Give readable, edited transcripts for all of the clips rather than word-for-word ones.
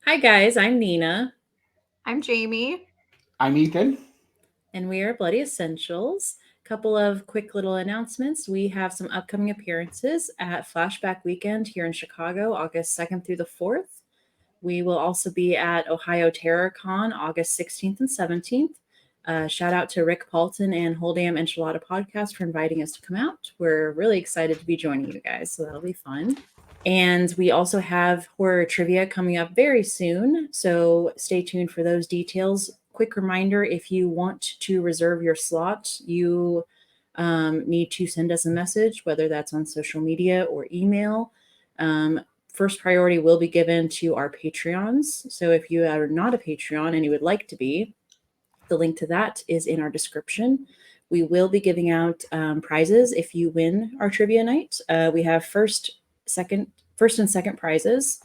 Hi, guys. I'm Nina, I'm Jamie. I'm Ethan. and we are Bloody Essentials. Couple of quick little announcements. We have some upcoming appearances at Flashback Weekend here in Chicago, August 2nd through the 4th. We will also be at Ohio TerrorCon, August 16th and 17th. Shout out to Rick Paulton and Whole Damn Enchilada Podcast for inviting us to come out. We're really excited to be joining you guys, so that'll be fun. And we also have horror trivia coming up very soon, so stay tuned for those details. Quick reminder, if you want to reserve your slot, you need to send us a message, whether that's on social media or email. First priority will be given to our Patreons. So if you are not a Patreon and you would like to be, the link to that is in our description. We will be giving out prizes if you win our trivia night. We have first and second prizes,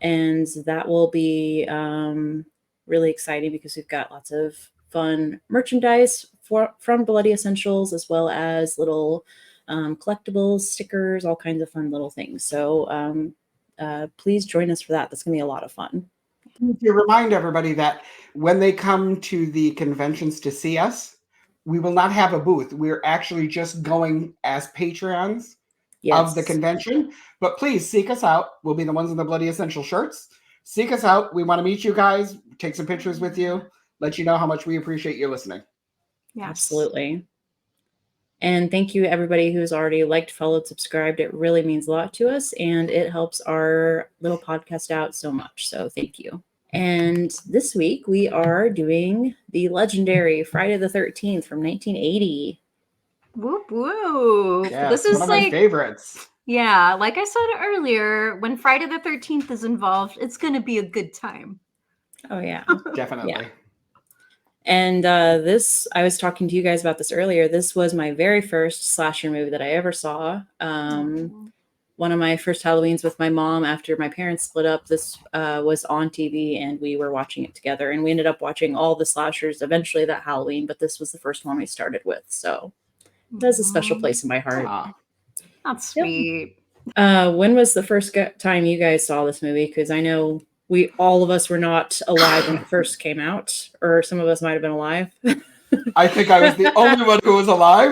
and that will be really exciting because we've got lots of fun merchandise from Bloody Essentials, as well as little collectibles, stickers, all kinds of fun little things. So please join us for that. That's going to be a lot of fun. To remind everybody that when they come to the conventions to see us, we will not have a booth. We're actually just going as Patreons of the convention. But please seek us out. We'll be the ones in the Bloody Essential shirts. Seek us out. We want to meet you guys, take some pictures with you, let you know how much we appreciate you listening. Yes. Absolutely. And thank you, everybody who's already liked, followed, subscribed. It really means a lot to us, and it helps our little podcast out so much. So thank you. And this week we are doing the legendary Friday the 13th from 1980. Whoop whoop. Yeah, this is one of my favorites. Yeah, like I said earlier, when Friday the 13th is involved, it's going to be a good time. Oh, yeah. Definitely. Yeah. And I was talking to you guys about this earlier. This was my very first slasher movie that I ever saw. One of my first Halloweens with my mom after my parents split up. This was on TV, and we were watching it together. And we ended up watching all the slashers eventually that Halloween, but this was the first one we started with. So it has a special place in my heart. That's sweet. When was the first time you guys saw this movie? Because I know all of us were not alive when it first came out, or some of us might have been alive. I think I was the only one who was alive.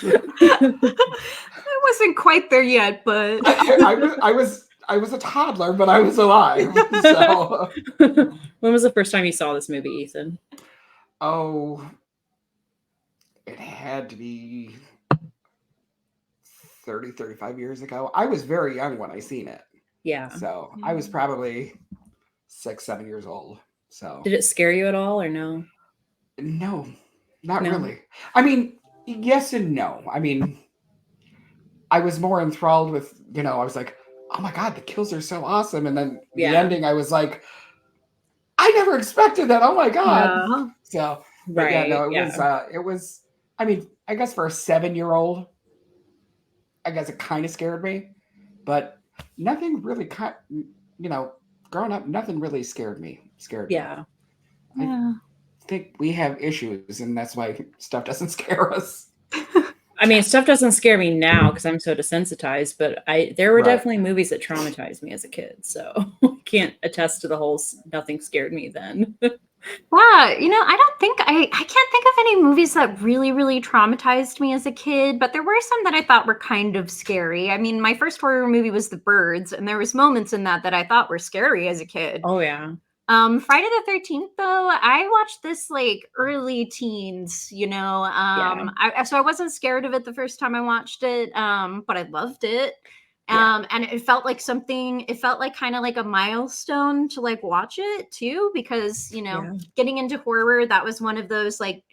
I wasn't quite there yet, but I was a toddler, but I was alive. So when was the first time you saw this movie, Ethan? Oh, it had to be 30, 35 years ago. I was very young when I seen it. Yeah. So I was probably 6, 7 years old. So did it scare you at all, or no? No, not really. I mean, yes and no. I mean, I was more enthralled with, I was like, oh my God, the kills are so awesome. And then the ending, I was like, I never expected that. Oh my God. Yeah. So, right. It was, I mean, I guess for a 7-year-old, I guess it kind of scared me, but nothing really, growing up, nothing really scared me. Yeah. I think we have issues, and that's why stuff doesn't scare us. I mean, stuff doesn't scare me now because I'm so desensitized, but there were definitely movies that traumatized me as a kid. So I can't attest to the whole nothing scared me then. Wow, I don't think I can't think of any movies that really, really traumatized me as a kid, but there were some that I thought were kind of scary. I mean, my first horror movie was The Birds, and there was moments in that I thought were scary as a kid. Oh, yeah. Friday the 13th, though, I watched this like early teens, so I wasn't scared of it the first time I watched it, but I loved it. And it felt like kind of like a milestone to like watch it too, because, getting into horror, that was one of those like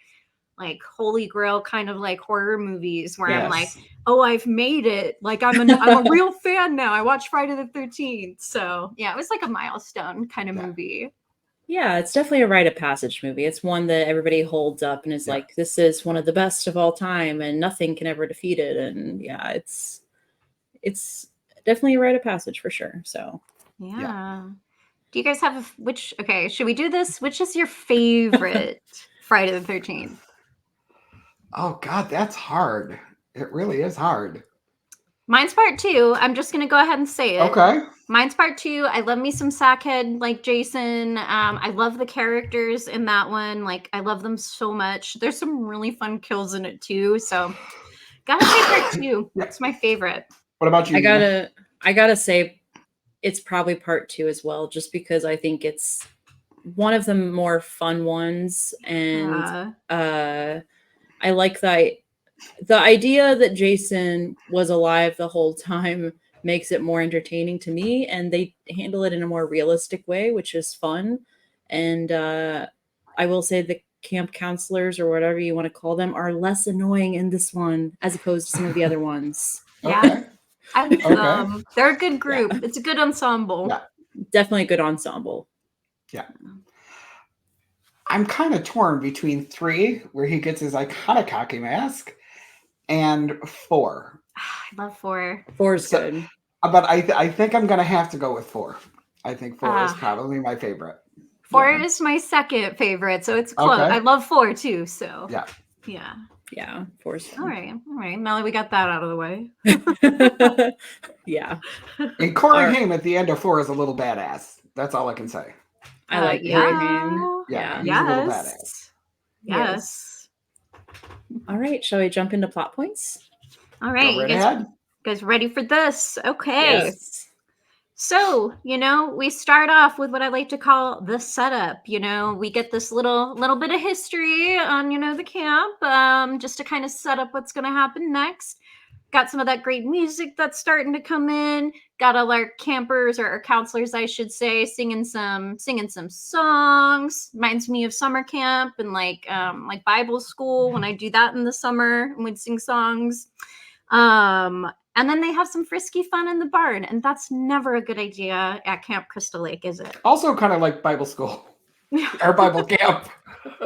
holy grail kind of like horror movies where I'm like, oh, I've made it. Like I'm a real fan now. I watched Friday the 13th. So yeah, it was like a milestone kind of movie. Yeah, it's definitely a rite of passage movie. It's one that everybody holds up and is like, this is one of the best of all time and nothing can ever defeat it. And yeah, it's definitely a rite of passage for sure. So yeah. Do you guys have should we do this? Which is your favorite Friday the 13th? Oh God, that's hard. It really is hard. Mine's part 2. I'm just gonna go ahead and say it. Okay. Mine's part 2. I love me some sackhead like Jason. I love the characters in that one. Like, I love them so much. There's some really fun kills in it too. So, gotta say part 2. Yeah. It's my favorite. What about you? I gotta say, it's probably part 2 as well, just because I think it's one of the more fun ones, and I like the idea that Jason was alive the whole time makes it more entertaining to me, and they handle it in a more realistic way, which is fun. And I will say the camp counselors, or whatever you want to call them, are less annoying in this one as opposed to some of the other ones. Yeah. Okay. They're a good group. Yeah. It's a good ensemble. Yeah. Definitely a good ensemble. Yeah. I'm kind of torn between 3, where he gets his iconic hockey mask, and 4. I love 4. 4 is good. But I think I'm going to have to go with 4. I think 4 is probably my favorite. 4 is my second favorite, so it's close. Okay. I love 4 too, so. Yeah. Yeah. Yeah, 4 is fun. All right. Now that we got that out of the way. Yeah. And Corey Haim at the end of 4 is a little badass. That's all I can say. I like Corey Haim. Yeah. He's a little badass. Yes. All right. Shall we jump into plot points? All right. You guys ready for this? Okay. Yes. So, we start off with what I like to call the setup. We get this little bit of history on, the camp, just to kind of set up what's going to happen next. Got some of that great music that's starting to come in. Got all our campers, or our counselors, I should say, singing some songs. Reminds me of summer camp and like Bible school, when I do that in the summer and we'd sing songs. And then they have some frisky fun in the barn, and that's never a good idea at Camp Crystal Lake, is it? Also kind of like Bible school. Our Bible camp.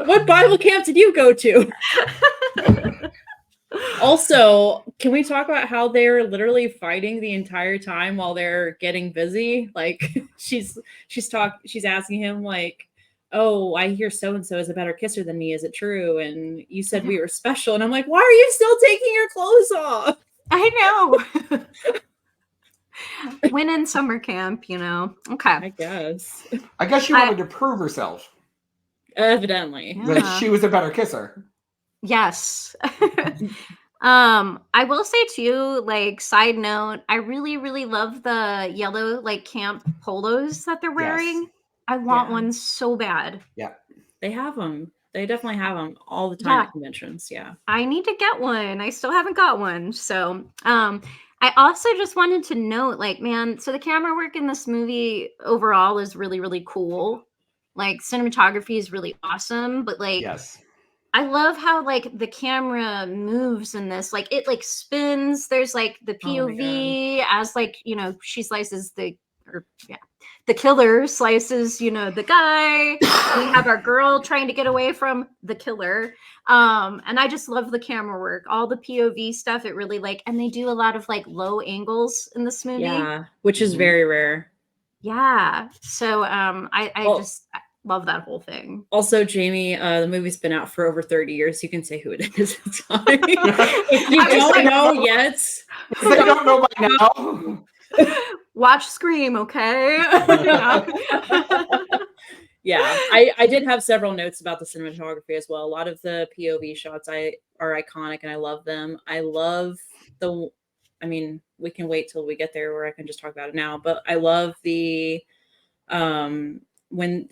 What Bible camp did you go to? Also, can we talk about how they're literally fighting the entire time while they're getting busy? Like, she's asking him like, "Oh, I hear so and so is a better kisser than me. Is it true? And you said we were special." And I'm like, "Why are you still taking your clothes off?" I know. When in summer camp, Okay. I guess she wanted to prove herself. Evidently. That she was a better kisser. Yes. I will say too, like, side note, I really, really love the yellow, like, camp polos that they're wearing. Yes. I want one so bad. Yeah. They have them. They definitely have them all the time at conventions. Yeah. I need to get one. I still haven't got one. So, I also just wanted to note, like, man, so the camera work in this movie overall is really, really cool. Like, cinematography is really awesome, but like, yes. I love how like the camera moves in this. Like, it like spins. There's like the POV as like, she slices the killer slices, the guy. We have our girl trying to get away from the killer. And I just love the camera work, all the POV stuff. It really and they do a lot of like low angles in this movie. Yeah, which is very rare. Yeah. So I just love that whole thing. Also, Jamie, the movie's been out for over 30 years. You can say who it is. It's fine. If you don't know yet. They don't know by now. Watch Scream, okay? Yeah, I did have several notes about the cinematography as well. A lot of the POV shots are iconic, and I love them. I love we can wait till we get there, or I can just talk about it now. But I love the when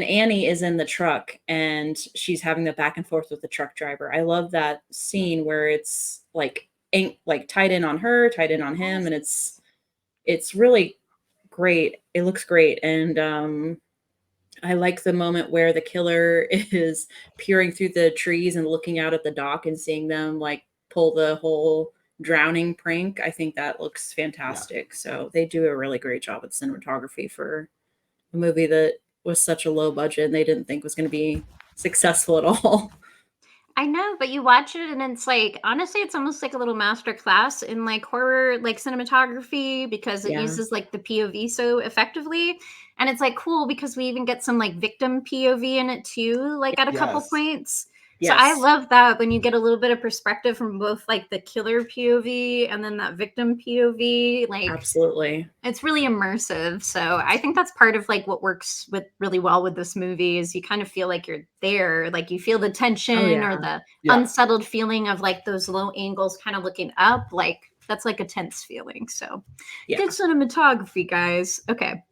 Annie is in the truck and she's having the back and forth with the truck driver. I love that scene where it's like tied in on her, tied in on him, and it's really great. It looks great. And I like the moment where the killer is peering through the trees and looking out at the dock and seeing them like pull the whole drowning prank. I think that looks fantastic. Yeah. So they do a really great job with cinematography for a movie that was such a low budget and they didn't think was going to be successful at all. I know, but you watch it and it's like, honestly, it's almost like a little master class in like horror, like cinematography, because it uses like the POV so effectively. And it's like cool because we even get some like victim POV in it too, like at a couple points. So I love that when you get a little bit of perspective from both like the killer POV and then that victim POV. Like, absolutely, it's really immersive. So I think that's part of like what works with really well with this movie is you kind of feel like you're there, like you feel the tension or the unsettled feeling of like those low angles kind of looking up. Like that's like a tense feeling. So good cinematography, guys. Okay.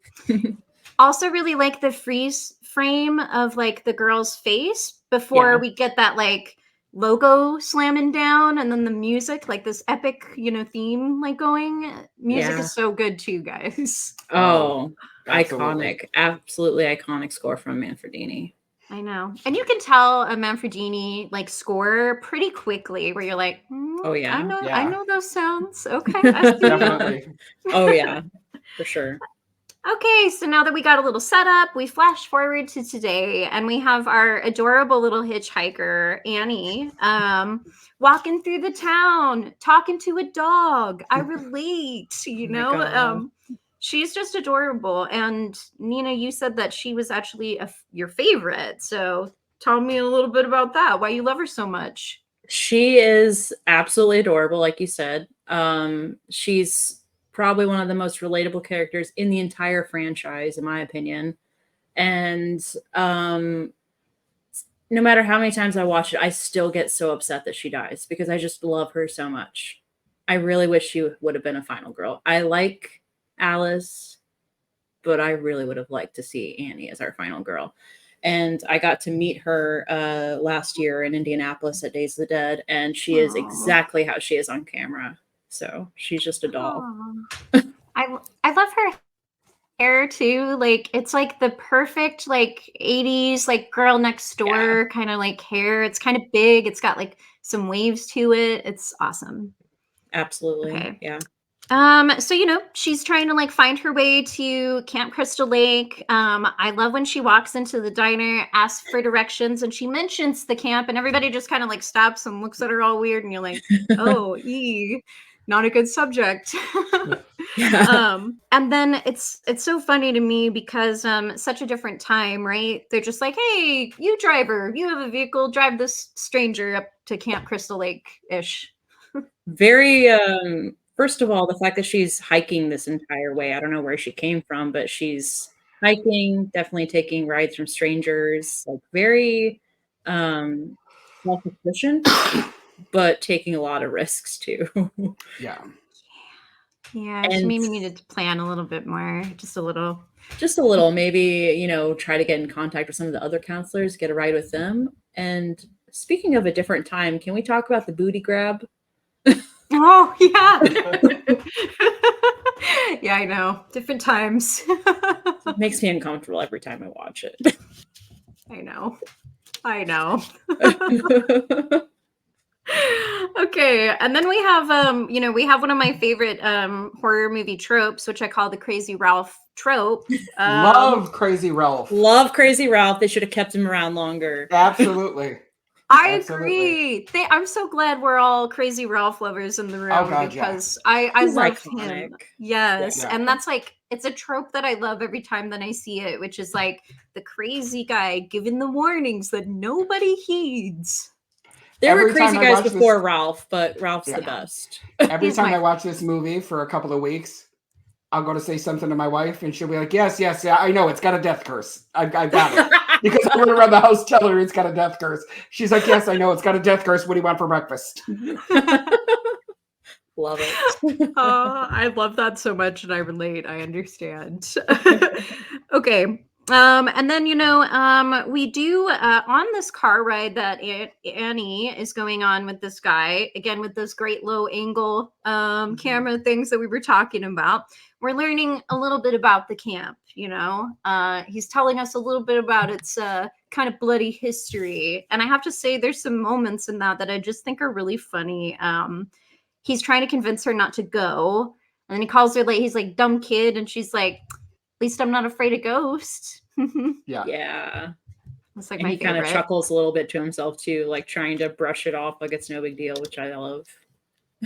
Also really like the freeze frame of like the girl's face before we get that like logo slamming down and then the music, like this epic, theme like going. Music is so good too, guys. Oh, iconic. Absolutely iconic score from Manfredini. I know. And you can tell a Manfredini like score pretty quickly where you're like, I know those sounds. Okay. Definitely. Oh yeah, for sure. Okay, so now that we got a little setup, we flash forward to today and we have our adorable little hitchhiker, Annie, walking through the town, talking to a dog. I relate, she's just adorable. And Nina, you said that she was actually your favorite. So tell me a little bit about that, why you love her so much. She is absolutely adorable, like you said. She's probably one of the most relatable characters in the entire franchise, in my opinion. And no matter how many times I watch it, I still get so upset that she dies because I just love her so much. I really wish she would have been a final girl. I like Alice, but I really would have liked to see Annie as our final girl. And I got to meet her last year in Indianapolis at Days of the Dead, and she is exactly how she is on camera. So she's just a doll. I love her hair too. Like it's like the perfect like 80s like girl next door kind of like hair. It's kind of big. It's got like some waves to it. It's awesome. Absolutely. Okay. Yeah. So she's trying to like find her way to Camp Crystal Lake. I love when she walks into the diner, asks for directions, and she mentions the camp, and everybody just kind of like stops and looks at her all weird, and you're like, oh, not a good subject. And then it's so funny to me because such a different time, right? They're just like, hey, you driver, you have a vehicle, drive this stranger up to Camp Crystal Lake-ish. Very first of all, the fact that she's hiking this entire way, I don't know where she came from, but she's hiking, definitely taking rides from strangers, like very self-sufficient, but taking a lot of risks too. Yeah. Yeah, she maybe needed to plan a little bit more, just a little. Just a little, maybe, try to get in contact with some of the other counselors, get a ride with them. And speaking of a different time, can we talk about the booty grab? Oh, yeah. Yeah, I know. Different times. It makes me uncomfortable every time I watch it. I know. Okay, and then we have one of my favorite horror movie tropes, which I call the Crazy Ralph trope. Love Crazy Ralph. Love Crazy Ralph. They should have kept him around longer. Absolutely. I agree. I'm so glad we're all Crazy Ralph lovers in the room because I love him. Yes. Yeah. And that's like, it's a trope that I love every time that I see it, which is like the crazy guy giving the warnings that nobody heeds. There were crazy guys before Ralph, but Ralph's the best. Every time I watch this movie for a couple of weeks, I'll go to say something to my wife and she'll be like, yes, I know. It's got a death curse. I got it. Because I went around the house telling her it's got a death curse. She's like, yes, I know. It's got a death curse. What do you want for breakfast? Love it. I love that so much and I relate. I understand. Okay. And then, we do on this car ride that Annie is going on with this guy, again, with those great low angle camera things that we were talking about. We're learning a little bit about the camp, he's telling us a little bit about its kind of bloody history. And I have to say, there's some moments in that I just think are really funny. He's trying to convince her not to go. And then he calls her he's like, dumb kid. And she's like, at least I'm not afraid of ghosts. Yeah. It's like and he kind of chuckles a little bit to himself too, like trying to brush it off like it's no big deal, which I love.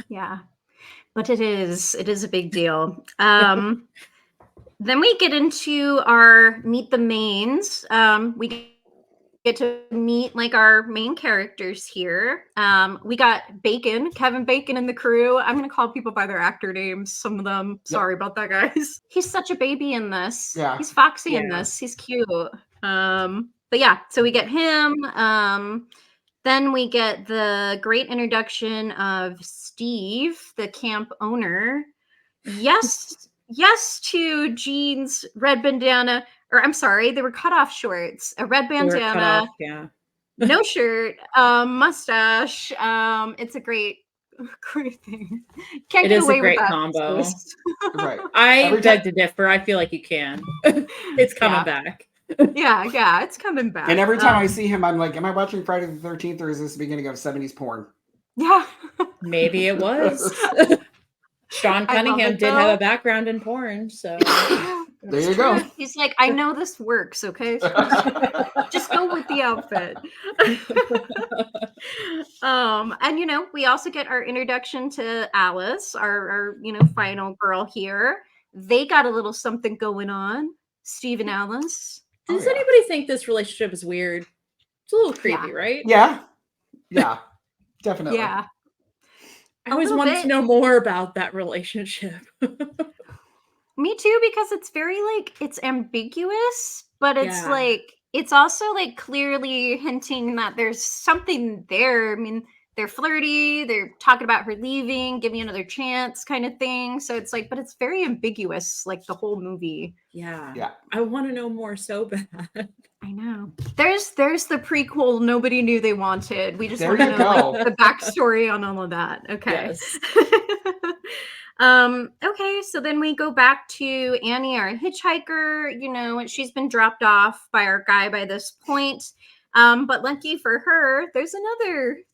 Yeah. But it is a big deal. Then we get into our Meet the Mains. We get to meet like our main characters here. We got Bacon, Kevin Bacon in the crew. I'm gonna call people by their actor names. Some of them. Sorry about that, guys. He's such a baby in this. Yeah. He's foxy in this. He's cute. But yeah, so we get him. Then we get the great introduction of Steve, the camp owner. Yes to Jean's red bandana, or I'm sorry, they were cut off shorts, a red bandana, no shirt, mustache. It's a great thing. Can't get away with that. Combo. Right. I beg to differ. I feel like you can. It's coming back. Yeah, it's coming back. And every time I see him, I'm like, am I watching Friday the 13th, or is this the beginning of 70s porn? Yeah. Maybe it was. Sean Cunningham did have a background in porn, so there you go. He's like, I know this works, okay? Just go with the outfit. And we also get our introduction to Alice, our final girl here. They got a little something going on. Steve and Alice. Does anybody think this relationship is weird? It's a little creepy, right? Yeah, definitely. Yeah. I always wanted to know more about that relationship. Me too, because it's very it's ambiguous, but it's it's also clearly hinting that there's something there. I mean, they're flirty, they're talking about her leaving, giving another chance kind of thing. So it's but it's very ambiguous, the whole movie. Yeah. I want to know more so bad. I know. There's the prequel nobody knew they wanted. We just want to know the backstory on all of that. Okay. Yes. Okay, so then we go back to Annie, our hitchhiker. She's been dropped off by our guy by this point. But lucky for her, there's another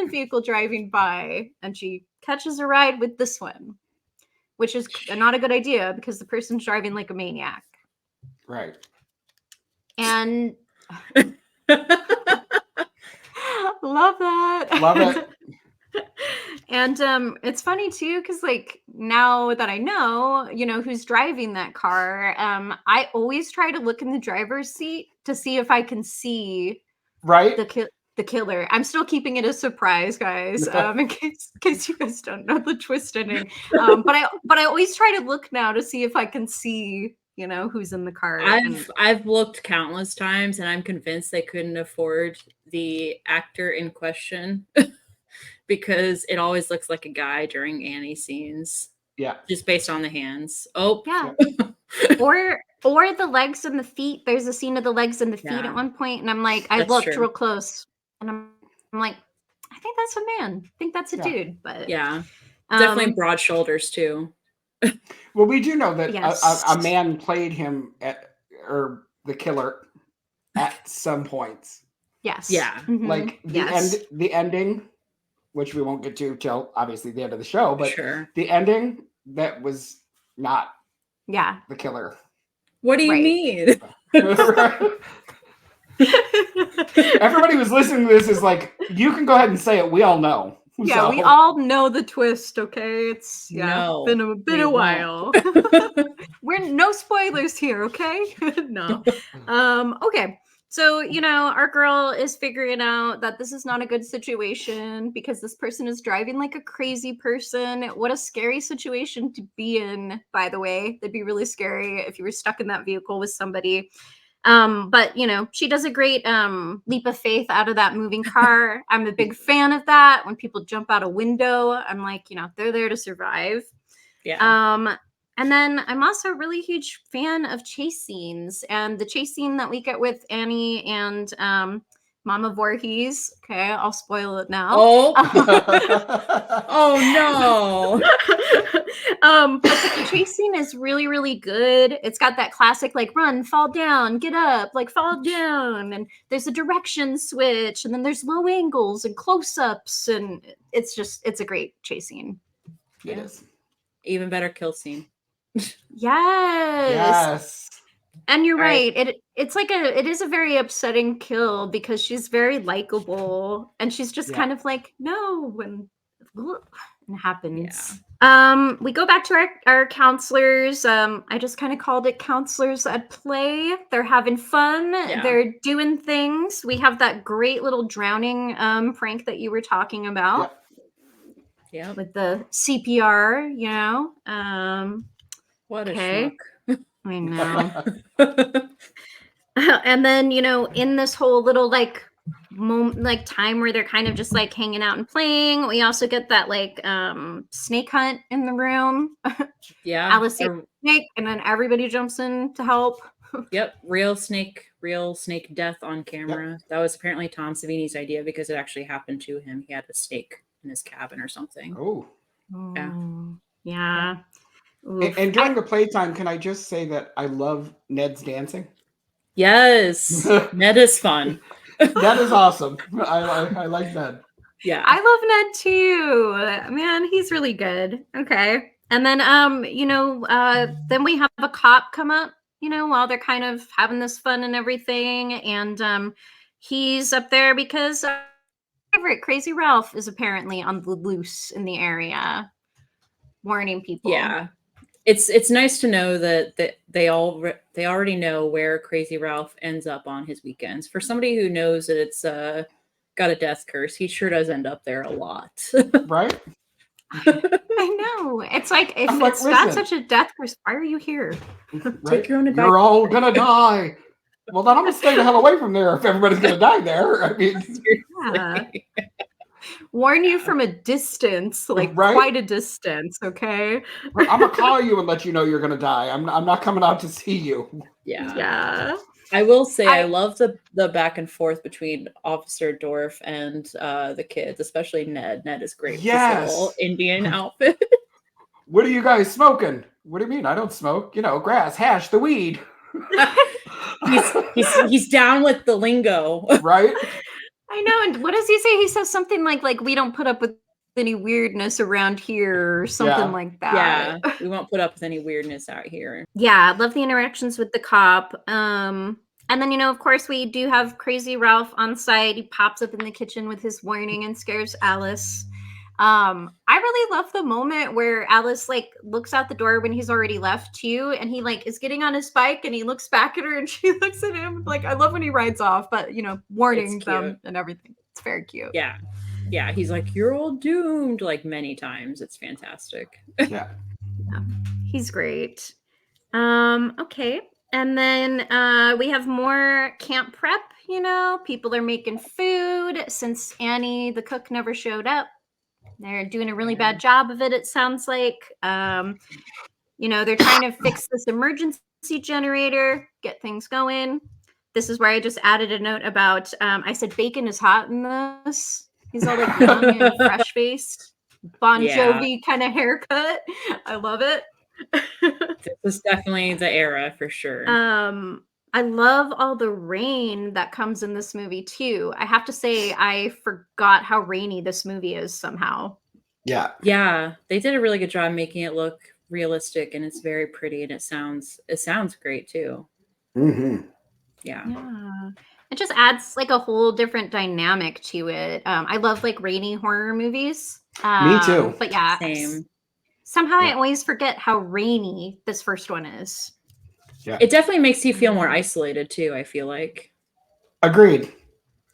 vehicle driving by, and she catches a ride with this one, which is not a good idea because the person's driving like a maniac. Right. And love that. Love it. And it's funny too, because now that I know, who's driving that car, I always try to look in the driver's seat to see if I can see the killer. I'm still keeping it a surprise, guys, in case you guys don't know the twist ending. But I always try to look now to see if I can see who's in the car. I've looked countless times, and I'm convinced they couldn't afford the actor in question because it always looks like a guy during Annie scenes. Yeah, just based on the hands. Oh, yeah. or the legs and the feet. There's a scene of the legs and the feet at one point, and I'm like, I looked real close, and I'm like, I think that's a man. I think that's a dude. But definitely broad shoulders too. Well, we do know that a man played him or the killer at some points. Yes. Yeah. Mm-hmm. The ending, which we won't get to till obviously the end of the show, but the ending that was not the killer. What do you mean? Everybody who's listening to this is like, you can go ahead and say it. We all know. Yeah, we all know the twist, okay? It's been a while. We're no spoilers here, okay? No. Okay. So, our girl is figuring out that this is not a good situation because this person is driving like a crazy person. What a scary situation to be in, by the way. That'd be really scary if you were stuck in that vehicle with somebody. But she does a great leap of faith out of that moving car. I'm a big fan of that. When people jump out a window, I'm like, they're there to survive. Yeah. And then I'm also a really huge fan of chase scenes, and the chase scene that we get with Annie and Mama Voorhees. Okay, I'll spoil it now. Oh, oh no. But the chase scene is really, really good. It's got that classic run, fall down, get up, fall down, and there's a direction switch, and then there's low angles and close-ups, and it's a great chase scene. It is. Even better kill scene. Yes. And you're right. It is a very upsetting kill because she's very likable and she's just kind of like, no, and it happens. Yeah. We go back to our counselors. I just kind of called it counselors at play. They're having fun. Yeah. They're doing things. We have that great little drowning prank that you were talking about. Yeah. With the CPR, you know. What a schmuck. I know. And then, you know, in this whole little like moment, like time where they're kind of just like hanging out and playing, we also get that like snake hunt in the room. Yeah. Alice sees a snake, and then everybody jumps in to help. Yep, real snake death on camera. Yep. That was apparently Tom Savini's idea because it actually happened to him. He had a snake in his cabin or something. Oh. Yeah. And during the playtime, can I just say that I love Ned's dancing? Yes. Ned is fun. That is awesome. I like Ned. Yeah. I love Ned too. Man, he's really good. Okay. And then you know, then we have a cop come up, you know, while they're kind of having this fun and everything. And he's up there because favorite Crazy Ralph is apparently on the loose in the area, warning people. Yeah. It's nice to know that they already know where Crazy Ralph ends up on his weekends. For somebody who knows that it's got a death curse, he sure does end up there a lot. Right? I know. It's like, if it's got such a death curse, why are you here? Right? Take your own advice. You're all gonna die. Well, then I'm gonna stay the hell away from there if everybody's gonna die there. I mean, yeah. Warn you from a distance, like quite a distance, okay? I'm gonna call you and let you know you're gonna die. I'm not coming out to see you. Yeah. I will say I love the back and forth between Officer Dorff and the kids, especially Ned. Ned is great. Yes. With his little Indian outfit. What are you guys smoking? What do you mean? I don't smoke. You know, grass, hash, the weed. he's down with the lingo. Right? I know. And what does he say? He says something like we don't put up with any weirdness around here or something like that. Yeah, we won't put up with any weirdness out here. Yeah, I love the interactions with the cop. And then, you know, of course, we do have Crazy Ralph on site. He pops up in the kitchen with his warning and scares Alice. I really love the moment where Alice like looks out the door when he's already left too, and he like is getting on his bike and he looks back at her and she looks at him. Like, I love when he rides off, but you know, warning them and everything. It's very cute. Yeah, he's like, you're all doomed, like many times. It's fantastic. Yeah. He's great. Okay. And then we have more camp prep, you know, people are making food since Annie, the cook, never showed up. They're doing a really bad job of it, it sounds like. You know, they're trying to fix this emergency generator, get things going. This is where I just added a note about, I said bacon is hot in this. He's all like young and fresh-faced, Bon Jovi kind of haircut. I love it. This is definitely the era for sure. I love all the rain that comes in this movie too. I have to say, I forgot how rainy this movie is somehow. Yeah, they did a really good job making it look realistic, and it's very pretty, and it sounds great too. Mm-hmm. Yeah. It just adds like a whole different dynamic to it. I love like rainy horror movies. Me too. But yeah, same. Somehow I always forget how rainy this first one is. Yeah. It definitely makes you feel more isolated too, I feel like. Agreed.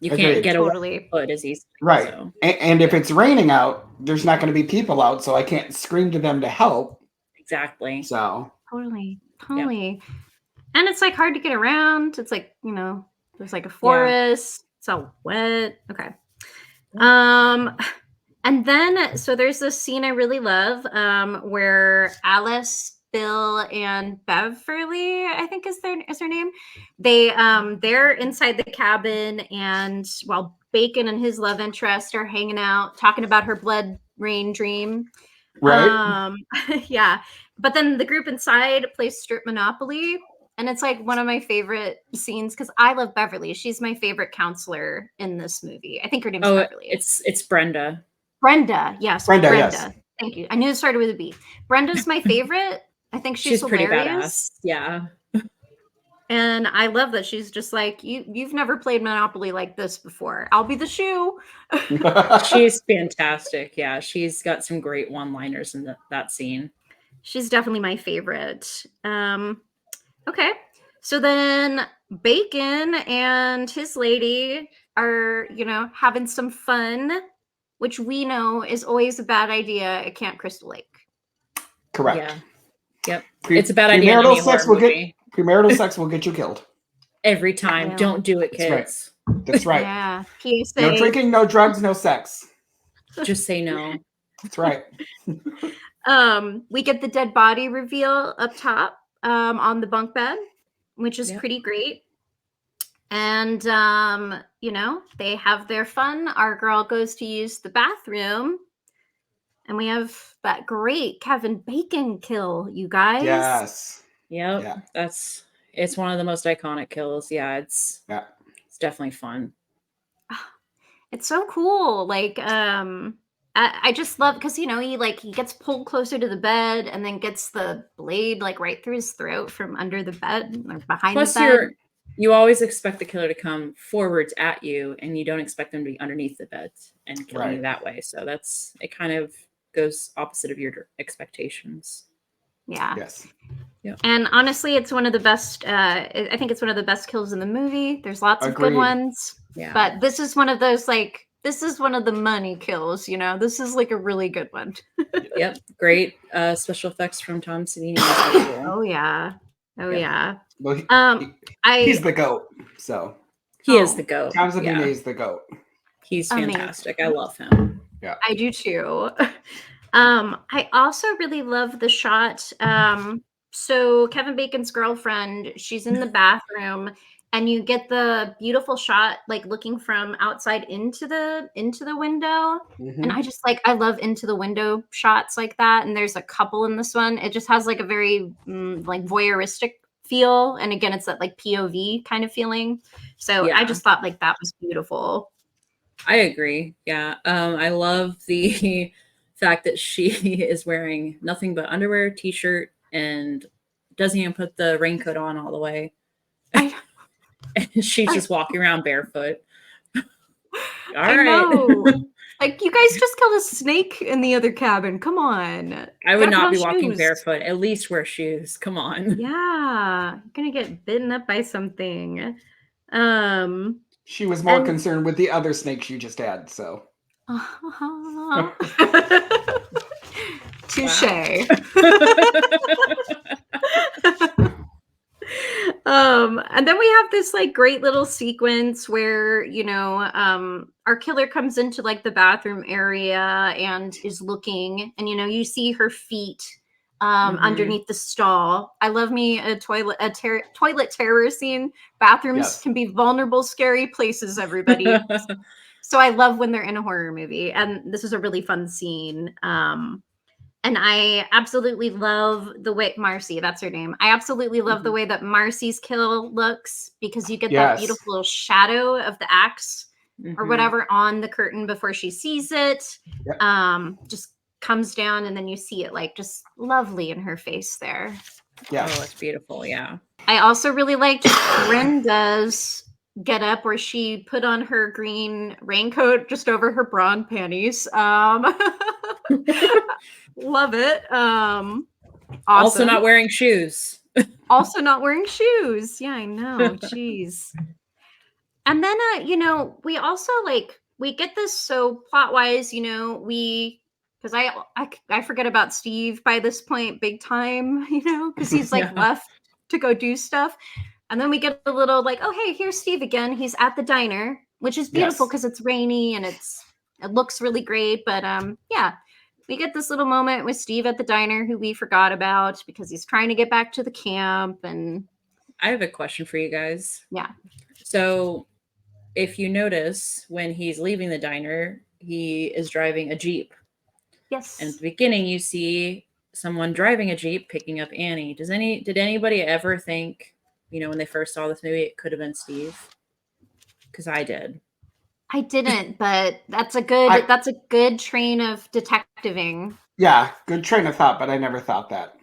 You can't get away foot as easy. Right. So. And if it's raining out, there's not going to be people out, so I can't scream to them to help. Exactly. So. Totally. Yep. And it's like hard to get around. It's like, you know, there's like a forest. It's all wet. Okay. And then, so there's this scene I really love where Alice, Bill, and Beverly, I think is their name. They're inside the cabin, and while Bacon and his love interest are hanging out, talking about her blood rain dream. Right. Yeah. But then the group inside plays Strip Monopoly. And it's like one of my favorite scenes because I love Beverly. She's my favorite counselor in this movie. I think her name's Beverly. It's Brenda. Brenda, yes. Brenda, yes. Thank you. I knew it started with a B. Brenda's my favorite. I think she's pretty hilarious. badass. Yeah. And I love that she's just like, you've never played Monopoly like this before. I'll be the shoe. She's fantastic. Yeah, she's got some great one-liners in that scene. She's definitely my favorite. Okay. So then Bacon and his lady are, having some fun, which we know is always a bad idea at Camp Crystal Lake. Correct. Yeah. Yep. It's a bad idea. Premarital sex will get you killed. Every time. Don't do it, kids. That's right. Yeah. PSA. No drinking, no drugs, no sex. Just say no. That's right. We get the dead body reveal up top on the bunk bed, which is pretty great. And, they have their fun. Our girl goes to use the bathroom. And we have that great Kevin Bacon kill, you guys. Yes. Yep. Yeah. It's one of the most iconic kills. Yeah, it's definitely fun. It's so cool. Like, I just love because he gets pulled closer to the bed and then gets the blade like right through his throat from under the bed or behind the bed. You always expect the killer to come forwards at you, and you don't expect them to be underneath the bed and killing you that way. So it kind of goes opposite of your expectations. Yeah. Yes. Yep. And honestly, it's one of the best. I think it's one of the best kills in the movie. There's lots of good ones. Yeah. But this is one of those this is one of the money kills. This is like a really good one. Yep. Great special effects from Tom Savini. Oh yeah. Oh yeah. Well, he's the GOAT. So he is the GOAT. Tom Savini is the GOAT. He's fantastic. Amazing. I love him. Yeah. I do too. I also really love the shot. So Kevin Bacon's girlfriend, she's in the bathroom, and you get the beautiful shot, like looking from outside into the window. Mm-hmm. And I love into the window shots like that. And there's a couple in this one. It just has like a very like voyeuristic feel. And again, it's that like POV kind of feeling. So I just thought like that was beautiful. I agree. Yeah. I love the fact that she is wearing nothing but underwear, t-shirt, and doesn't even put the raincoat on all the way. And she's just walking around barefoot. I know. Like, you guys just killed a snake in the other cabin. Come on. I would not be walking barefoot. At least wear shoes. Come on. Yeah. You're going to get bitten up by something. She was more concerned with the other snakes you just had, so. Touche. And then we have this like great little sequence where, our killer comes into like the bathroom area and is looking, and, you see her feet underneath the stall. I love me a toilet terror scene. Bathrooms can be vulnerable, scary places, everybody. So I love when they're in a horror movie, and this is a really fun scene. And I absolutely love the way Marcy, that's her name. I absolutely love the way that Marcy's kill looks, because you get that beautiful little shadow of the axe or whatever on the curtain before she sees it. Yep. Just comes down, and then you see it like just lovely in her face there. Yeah. Oh, it's beautiful. Yeah. I also really liked Brenda's get up where she put on her green raincoat just over her bra and panties. Love it. Awesome. Also not wearing shoes. Also not wearing shoes. Yeah, I know. Jeez. And then we also we get this, so plot wise, because I forget about Steve by this point big time, because he's left to go do stuff. And then we get a little like, oh, hey, here's Steve again. He's at the diner, which is beautiful because it's rainy and it looks really great. But we get this little moment with Steve at the diner, who we forgot about because he's trying to get back to the camp. And I have a question for you guys. Yeah. So if you notice, when he's leaving the diner, he is driving a Jeep. Yes. And at the beginning, you see someone driving a Jeep picking up Annie. Did anybody ever think, when they first saw this movie, it could have been Steve? Because I did. I didn't, but that's a good train of detectiving. Yeah, good train of thought, but I never thought that.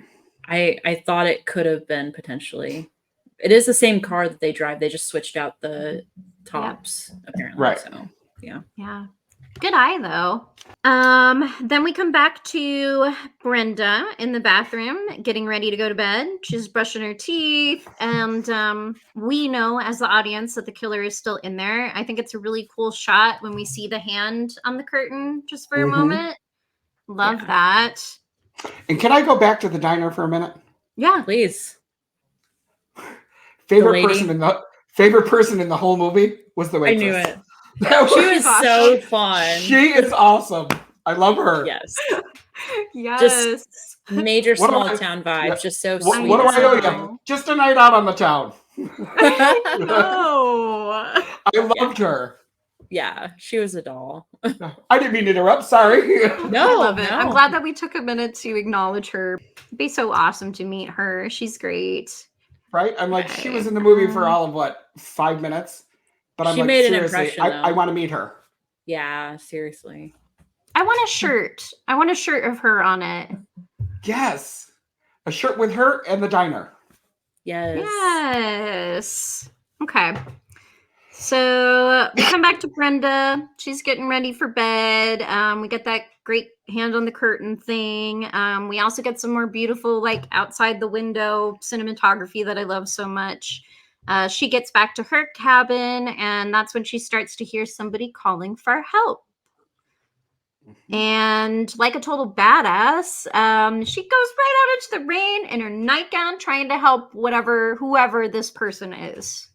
I thought it could have been potentially, It is the same car that they drive. They just switched out the tops, apparently. Right. So, yeah. Yeah. Good eye, though. Then we come back to Brenda in the bathroom getting ready to go to bed. She's brushing her teeth, and we know as the audience that the killer is still in there. I think it's a really cool shot when we see the hand on the curtain just for a moment. Love that. And can I go back to the diner for a minute? Yeah, please. Favorite person in the whole movie was the waitress. I knew it. She was so fun. She is awesome. I love her. Yes. Yes. Just major small town vibes. Yeah. Just so What sweet. do I owe you? Just a night out on the town. Oh. I loved her. Yeah, she was a doll. I didn't mean to interrupt. Sorry. No, I love it. I'm glad that we took a minute to acknowledge her. It'd be so awesome to meet her. She's great. Right? I'm like, she was in the movie for all of what, 5 minutes? But I'm she like, made an seriously, impression, I want to meet her. Yeah, seriously. I want a shirt. I want a shirt of her on it. Yes. A shirt with her and the diner. Yes. Yes. Okay. So we come back to Brenda. She's getting ready for bed. We get that great hand on the curtain thing. We also get some more beautiful, like outside the window cinematography that I love so much. She gets back to her cabin, and that's when she starts to hear somebody calling for help. And like a total badass, she goes right out into the rain in her nightgown, trying to help whoever this person is.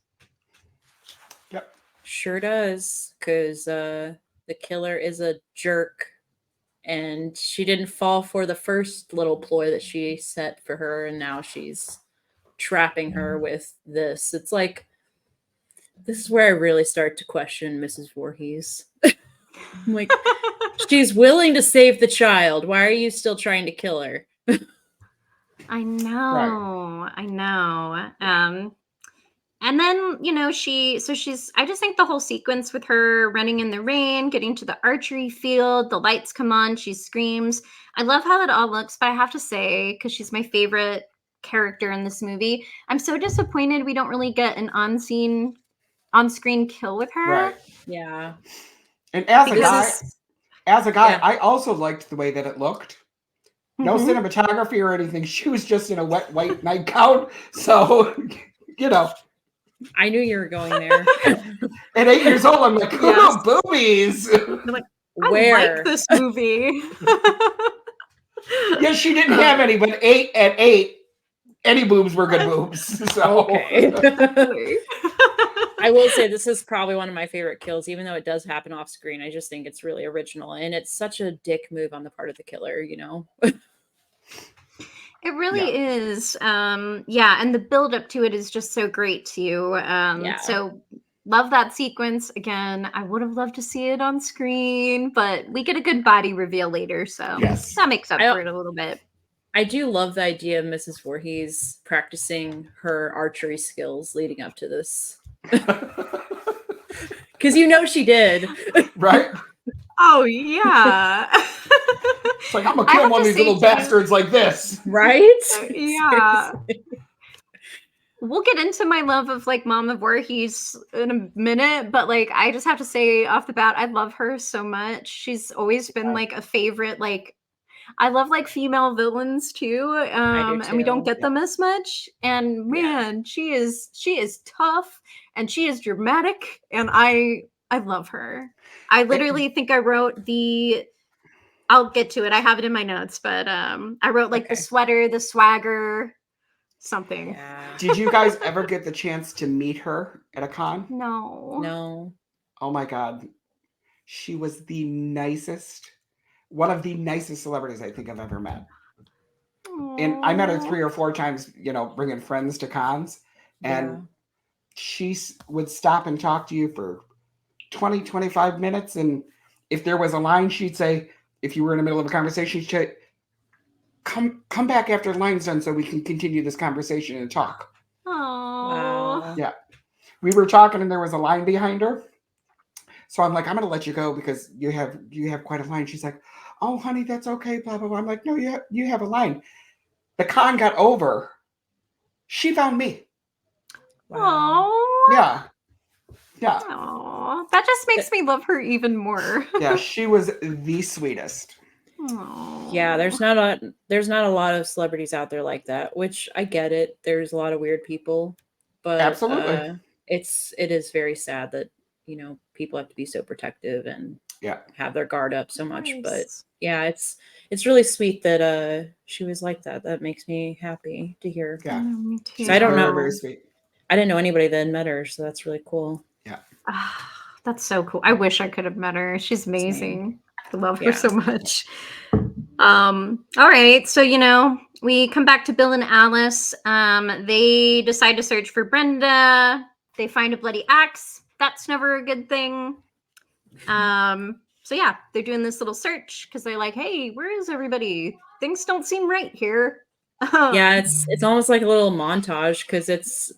Yep. Sure does, because the killer is a jerk, and she didn't fall for the first little ploy that she set for her, and now she's trapping her with this. It's like, this is where I really start to question Mrs. Voorhees. I'm like, she's willing to save the child. Why are you still trying to kill her? I know. Right. I know. And then, I just think the whole sequence with her running in the rain, getting to the archery field, the lights come on, she screams. I love how that all looks, but I have to say, because she's my favorite character in this movie, I'm so disappointed we don't really get an on-screen kill with her. Right. Yeah. And as a guy, I also liked the way that it looked. No cinematography or anything. She was just in a wet white nightgown. So, I knew you were going there. At 8 years old, I'm like, ooh, boobies. I'm like, I like this movie. Yeah, she didn't have any, but at 8, any boobs were good boobs. So. Okay. I will say this is probably one of my favorite kills, even though it does happen off screen. I just think it's really original, and it's such a dick move on the part of the killer, It really is. And the build up to it is just so great too. So love that sequence. Again, I would have loved to see it on screen, but we get a good body reveal later, so that makes up for it a little bit. I do love the idea of Mrs. Voorhees practicing her archery skills leading up to this. Because she did. Right? Oh, yeah. It's like, I'm going to kill one of these little bastards like this. Right? Yeah. We'll get into my love of, Mama Voorhees in a minute, but, I just have to say off the bat, I love her so much. She's always been, a favorite, I love female villains too, and we don't get them as much. And man, she is tough and she is dramatic, and I love her. I literally think I wrote I'll get to it. I have it in my notes, but I wrote the sweater, the swagger, something. Yeah. Did you guys ever get the chance to meet her at a con? No. Oh my God, she was the nicest. One of the nicest celebrities I think I've ever met. Aww. And I met her 3 or 4 times, bringing friends to cons. And she would stop and talk to you for 20, 25 minutes. And if there was a line, she'd say, if you were in the middle of a conversation, she'd say, come back after the line's done so we can continue this conversation and talk. Aww. Yeah. We were talking and there was a line behind her. So I'm like, I'm going to let you go because you have quite a line. She's like, oh, honey, that's okay, blah, blah, blah. I'm like, no, you have a line. The con got over. She found me. Wow. Yeah. Aww. That just makes me love her even more. Yeah, she was the sweetest. Aww. Yeah, there's not a lot of celebrities out there like that, which I get it. There's a lot of weird people, but Absolutely. it is very sad that, people have to be so protective and have their guard up so much. But yeah, it's really sweet that she was like that. That makes me happy to hear. Yeah. Me too. She's I don't know. very sweet. I didn't know anybody that had met her, so that's really cool. Yeah. That's so cool. I wish I could have met her. She's amazing. I love her so much. All right. So, we come back to Bill and Alice. They decide to search for Brenda. They find a bloody axe. That's never a good thing. So yeah, they're doing this little search because they're like, hey, where is everybody? Things don't seem right here. Yeah, it's almost like a little montage because it's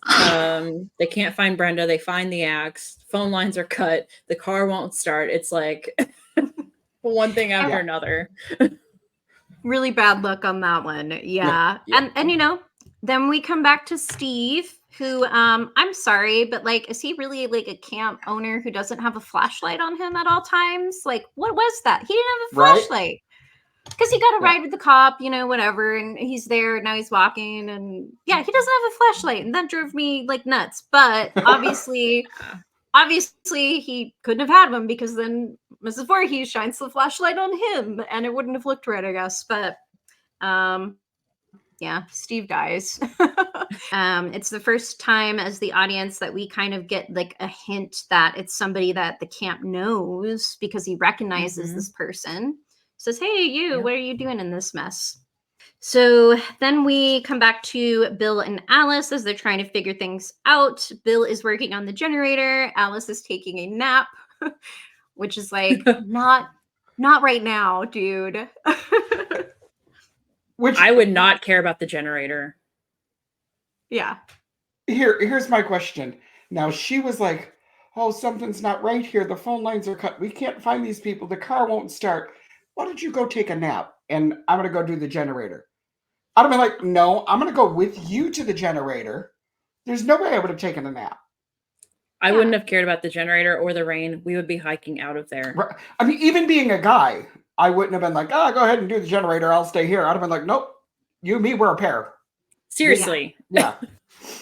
they can't find Brenda, they find the axe, phone lines are cut, the car won't start. It's like one thing after another. Really bad luck on that one. Yeah. And then we come back to Steve, who I'm sorry, but is he really like a camp owner who doesn't have a flashlight on him at all times? Like, what was that? He didn't have a flashlight. Because he got a ride with the cop, whatever, and he's there, now he's walking, and he doesn't have a flashlight, and that drove me nuts. But obviously he couldn't have had one because then Mrs. Voorhees shines the flashlight on him, and it wouldn't have looked right, I guess. But Steve dies. It's the first time as the audience that we kind of get a hint that it's somebody that the camp knows because he recognizes this person. Says, hey, you, what are you doing in this mess? So then we come back to Bill and Alice as they're trying to figure things out. Bill is working on the generator. Alice is taking a nap, which is not right now, dude. Which I would not care about the generator. Yeah. Here's my question. Now, she was like, oh, something's not right here. The phone lines are cut. We can't find these people. The car won't start. Why don't you go take a nap? And I'm going to go do the generator. I'd have been like, no, I'm going to go with you to the generator. There's no way I would have taken a nap. I wouldn't have cared about the generator or the rain. We would be hiking out of there. Right. I mean, even being a guy, I wouldn't have been like, go ahead and do the generator. I'll stay here. I'd have been like, nope, you and me, we're a pair. Seriously. Yeah.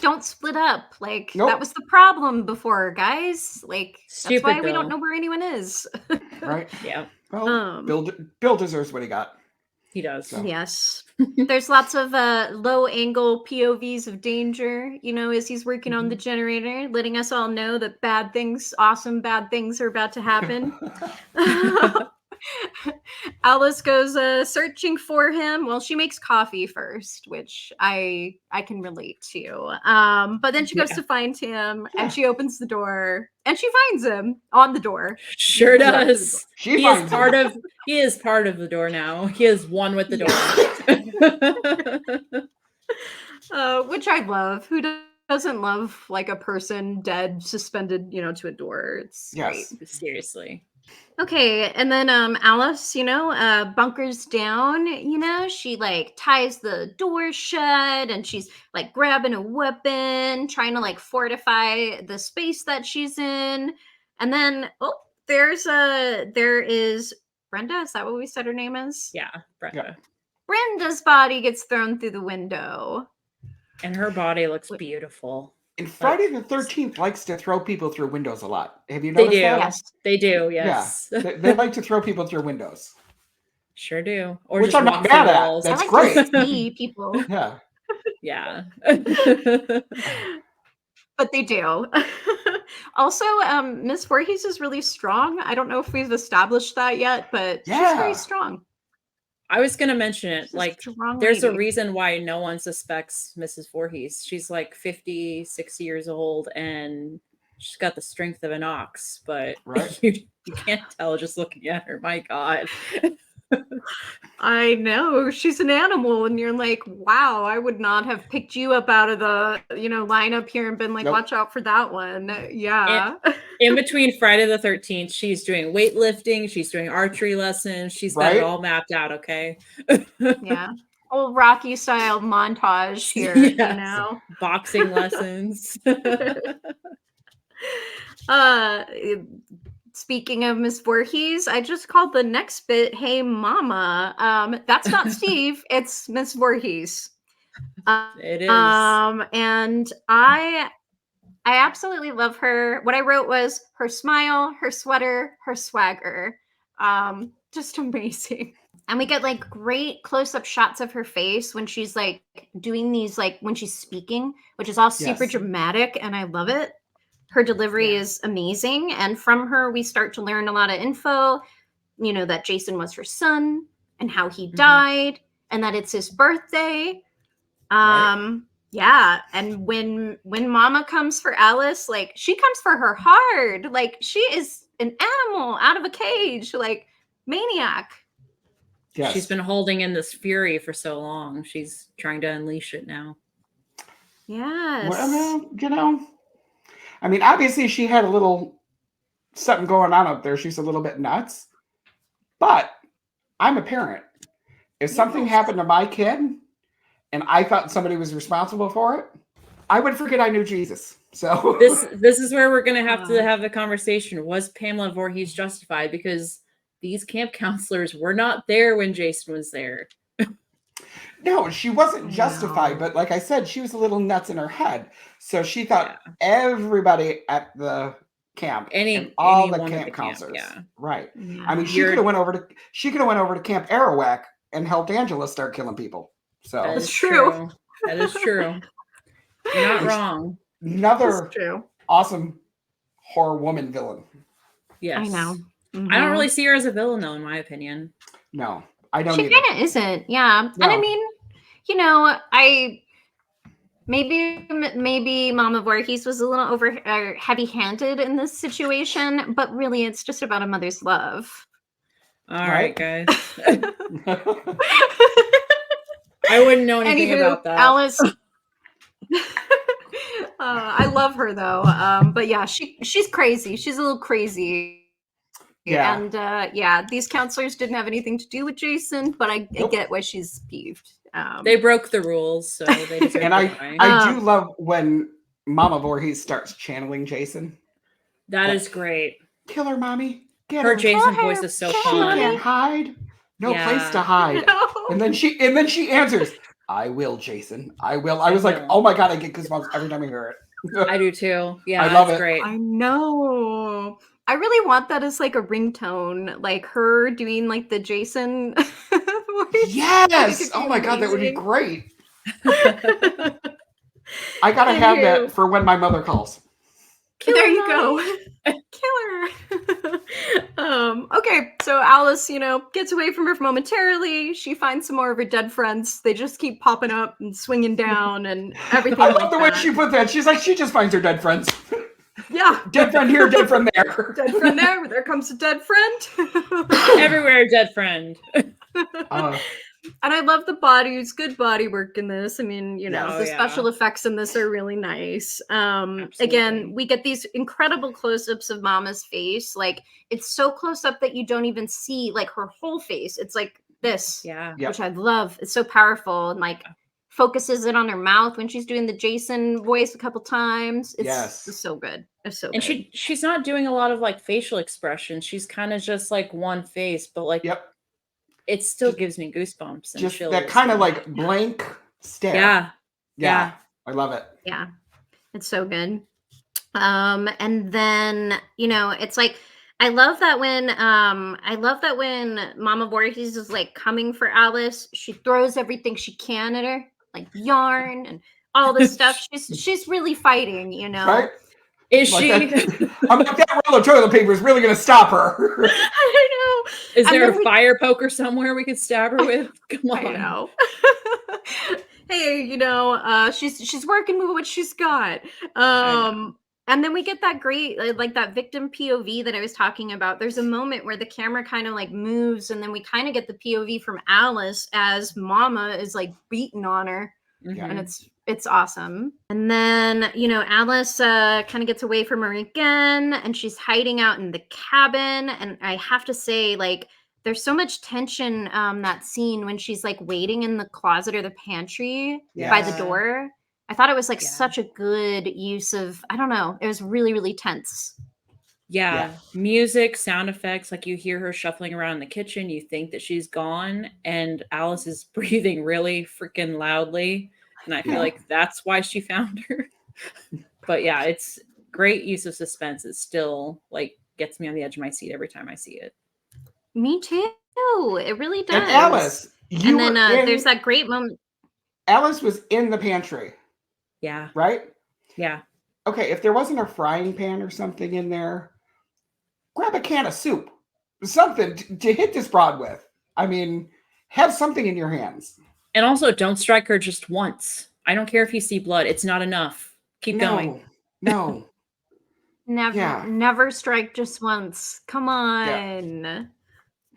Don't split up. That was the problem before, guys. That's why we don't know where anyone is. Right. Yeah. Well, Bill deserves what he got. He does. So. Yes. There's lots of low angle POVs of danger, as he's working on the generator, letting us all know that awesome bad things are about to happen. Alice goes searching for him. Well, she makes coffee first, which I can relate to. But then she goes to find him, and she opens the door, and she finds him on the door. Sure does. He is part of the door now. He is one with the door. Which I love. Who doesn't love a person dead suspended, to a door? It's great. Seriously. Okay, and then Alice, bunkers down, she ties the door shut and she's grabbing a weapon, trying to fortify the space that she's in. And then there is Brenda, is that what we said her name is? Yeah, Brenda. Yeah. Brenda's body gets thrown through the window. And her body looks beautiful. And Friday the 13th likes to throw people through windows a lot. Have you noticed that? Yes. They do, yes. Yeah, they like to throw people through windows. Sure do. Or which just I'm not mad at. That's great. To see people. Yeah. Yeah. But they do. Also, Miss Voorhees is really strong. I don't know if we've established that yet, but she's very strong. I was going to mention it. There's a reason why no one suspects Mrs. Voorhees. She's 50, 60 years old, and she's got the strength of an ox, but you can't tell just looking at her. My God. I know. She's an animal, and you're like, wow, I would not have picked you up out of the, lineup here and been like, watch out for that one. Yeah. In between Friday the 13th, she's doing weightlifting, she's doing archery lessons, she's got it all mapped out, okay? Yeah. whole Rocky style montage here, you know. Boxing lessons. Speaking of Miss Voorhees, I just called the next bit "Hey Mama." That's not Steve, it's Miss Voorhees. It is. And I absolutely love her. What I wrote was her smile, her sweater, her swagger. Just amazing. And we get like great close-up shots of her face when she's like doing these, like when she's speaking, which is all super dramatic, and I love it. Her delivery is amazing. And from her, we start to learn a lot of info, you know, that Jason was her son and how he died and that it's his birthday. Yeah. And when Mama comes for Alice, like she comes for her hard. Like she is an animal out of a cage, like maniac. Yes. She's been holding in this fury for so long. She's trying to unleash it now. Yes. Well, you know, I mean, obviously she had a little something going on up there. She's a little bit nuts. But I'm a parent. If something happened to my kid and I thought somebody was responsible for it, I would forget I knew Jesus. So this is where we're going to have the conversation. Was Pamela Voorhees justified? Because these camp counselors were not there when Jason was there. No, she wasn't justified, but like I said, she was a little nuts in her head. So she thought everybody at the camp, all the camp counselors, right? Yeah. I mean, she could have went over to Camp Arawak and helped Angela start killing people. So that's true. That is true. You're not wrong. Another awesome horror woman villain. Yes, I know. I don't really see her as a villain, though, in my opinion. No, I don't. She kind of isn't. Yeah, no. And I mean, you know, maybe Mama Voorhees was a little heavy-handed in this situation, but really, it's just about a mother's love. All right, guys. I wouldn't know anything about that. Alice. I love her though. But yeah, she's crazy. She's a little crazy. Yeah. And these counselors didn't have anything to do with Jason, but I get why she's peeved. They broke the rules, so they deserve and I do love when Mama Voorhees starts channeling Jason. That is great. Kill her, mommy. Get her Jason voice is so fun. She can't hide. No place to hide. No. And then she answers, "I will, Jason. I will." I was like, "Oh my god, I get goosebumps every time I hear it." I do too. Yeah, I love it. Great. I know. I really want that as like a ringtone, like her doing like the Jason voice. Yes. Oh my god, that would be great. I gotta have that for when my mother calls. There you go. Killer. Okay, so Alice, you know, gets away from her momentarily. She finds some more of her dead friends. They just keep popping up and swinging down and everything. I love the way she put that. She's like, she just finds her dead friends. Yeah. Dead friend here, dead friend there. Dead friend there. There comes a dead friend. Everywhere, dead friend. And I love the bodies, good body work in this. I mean, you know, the special effects in this are really nice. Again, we get these incredible close-ups of Mama's face. Like, it's so close up that you don't even see like her whole face. It's like this, which I love. It's so powerful, and like focuses it on her mouth when she's doing the Jason voice a couple times. It's so good. It's so good. And she's not doing a lot of like facial expressions. She's kind of just like one face, but like it still gives me goosebumps. And just that kind of like blank stare. Yeah. I love it. Yeah. It's so good. And then, you know, it's like, I love that when Mama Voorhees is like coming for Alice, she throws everything she can at her, like yarn and all this stuff. She's really fighting, you know. Right? Is like she? I'm like, that roll of toilet paper is really going to stop her. I know. Is there a fire poker somewhere we could stab her with? Come on. I know. Hey, you know, she's working with what she's got. And then we get that great, like that victim POV that I was talking about. There's a moment where the camera kind of like moves, and then we kind of get the POV from Alice as Mama is like beating on her. And it's awesome. And then, you know, Alice kind of gets away from her again, and she's hiding out in the cabin. And I have to say, like, there's so much tension that scene when she's like waiting in the closet or the pantry by the door. I thought it was like such a good use of, I don't know, it was really, really tense. Yeah. Music, sound effects, like you hear her shuffling around in the kitchen, you think that she's gone, and Alice is breathing really freaking loudly. And I feel like that's why she found her. But yeah, it's great use of suspense. It still like gets me on the edge of my seat every time I see it. Me too. It really does. And Alice, and then there's that great moment. Alice was in the pantry. Yeah. Right? Yeah. Okay, if there wasn't a frying pan or something in there, grab a can of soup. Something to hit this broad with. I mean, have something in your hands. And also, don't strike her just once. I don't care if you see blood. It's not enough. Keep going. No. Never strike just once. Come on. Yeah.